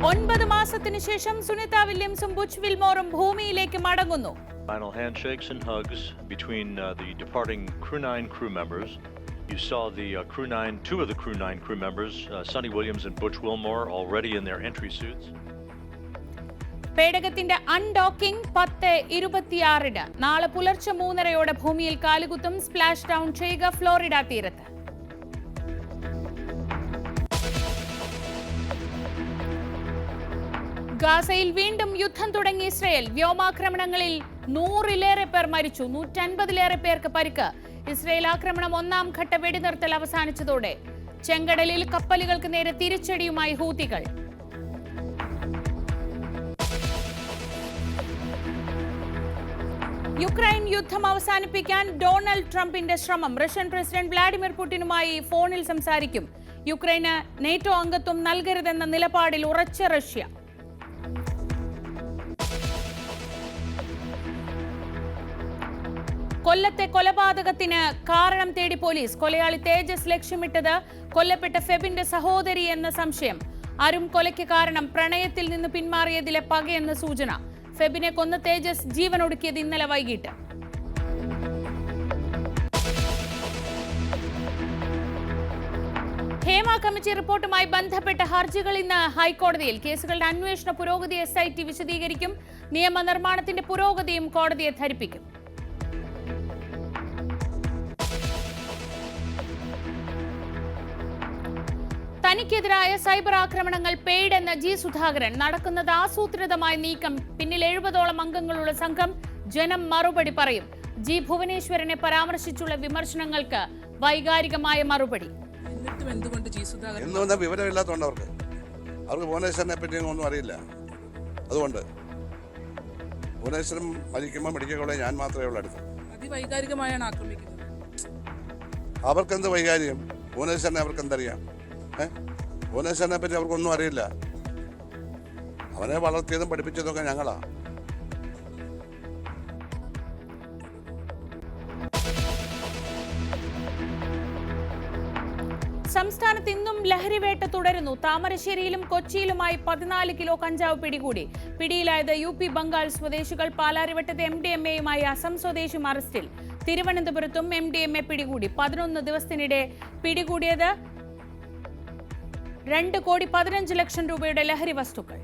9 മാസത്തിനു ശേഷം സുനിത വില്യംസും ബുച്ച് വിൽമോറും ഭൂമിയിലേക്ക് മടങ്ങുന്നു. Final handshakes and hugs between the departing Crew 9 crew members. You saw the two of the Crew 9 crew members, Sunny Williams and Butch Wilmore, already in their entry suits. പേടകത്തിന്റെ undocking 10:26 നാളെ പുലർച്ചെ 3:30 ഭൂമിയിൽ കാലുകുത്തും. Splash down ചെയ്യുക Florida തീരത്ത്. ഗാസയിൽ വീണ്ടും യുദ്ധം തുടങ്ങി ഇസ്രയേൽ. വ്യോമാക്രമണങ്ങളിൽ 100-ലേറെ പേർ മരിച്ചു, 150-ലേറെ പേർക്ക് പരിക്ക്. ഇസ്രയേൽ ആക്രമണം 1-ാം ഘട്ട വെടിനിർത്തൽ അവസാനിച്ചതോടെ ചെങ്കടലിൽ കപ്പലുകൾക്ക് നേരെ തിരിച്ചടിയുമായി ഹൂതികൾ. യുക്രൈൻ യുദ്ധം അവസാനിപ്പിക്കാൻ ഡൊണാൾഡ് ട്രംപിന്റെ ശ്രമം. റഷ്യൻ പ്രസിഡന്റ് വ്ളാഡിമിർ പുടിനുമായി ഫോണിൽ സംസാരിക്കും. യുക്രൈന് നേറ്റോ അംഗത്വം നൽകരുതെന്ന നിലപാടിൽ ഉറച്ച റഷ്യ. കൊല്ലത്തെ കൊലപാതകത്തിന് കാരണം തേടി പോലീസ്. കൊലയാളി തേജസ് ലക്ഷ്യമിട്ടത് കൊല്ലപ്പെട്ട ഫെബിന്റെ സഹോദരി എന്ന സംശയം. ആരും കൊലയ്ക്ക് കാരണം പ്രണയത്തിൽ നിന്ന് പിന്മാറിയതിലെ പകയെന്ന് സൂചന. ഫെബിനെ കൊന്ന തേജസ് ജീവനൊടുക്കിയത് ഇന്നലെ വൈകിട്ട്. ഹേമ കമ്മിറ്റി റിപ്പോർട്ടുമായി ബന്ധപ്പെട്ട ഹർജികൾ ഇന്ന് ഹൈക്കോടതിയിൽ. കേസുകളുടെ അന്വേഷണ പുരോഗതി SIT വിശദീകരിക്കും. നിയമനിർമ്മാണത്തിന്റെ പുരോഗതിയും കോടതിയെ ധരിപ്പിക്കും. തനിക്കെതിരായ സൈബർ ആക്രമണങ്ങൾ പെയ്ഡ് എന്ന G സുധാകരൻ. നടക്കുന്നത് ആസൂത്രിതമായ നീക്കം. പിന്നിൽ 70ഓളം അംഗങ്ങളുള്ള സംഘം. ജനം മറുപടി പറയും. G ഭുവനേശ്വരനെ പരാമർശിച്ചുള്ള വിമർശനങ്ങൾക്ക് വൈകാരികമായ മറുപടി. വിവരമില്ലാത്തതുകൊണ്ട് അവർക്ക് ഭുവനേശ്വരനെ പറ്റി ഒന്നും അറിയില്ല. അതുകൊണ്ട് ഭുവനേശ്വരം മരിക്കുമ്പോൾ മെഡിക്കൽ കോളേജ് ഞാൻ മാത്രമേ ഉള്ളൂ അടുത്ത്. അതിവൈകാരികമായാണ് ആക്രമിക്കുന്നത്. അവർക്കെന്ത് വൈകാരികം? ഭുവനേശ്വരനെ അവർക്ക് എന്തറിയാം? ഭുവനേശ്വരനെ പറ്റി അവർക്കൊന്നും അറിയില്ല. അവനെ വളർത്തിയതും പഠിപ്പിച്ചതൊക്കെ ഞങ്ങളാ. സംസ്ഥാനത്ത് ഇന്നും ലഹരിവേട്ട തുടരുന്നു. താമരശ്ശേരിയിലും കൊച്ചിയിലുമായി 14 കിലോ കഞ്ചാവ് പിടികൂടി. പിടിയിലായത് UP ബംഗാൾ സ്വദേശികൾ. പാലാരിവട്ടത്തെ MDMAയുമായി അസം സ്വദേശിയും അറസ്റ്റിൽ. തിരുവനന്തപുരത്തും MDMA പിടികൂടി. 11 ദിവസത്തിനിടെ പിടികൂടിയത് 2,15,00,000 രൂപയുടെ ലഹരി വസ്തുക്കൾ.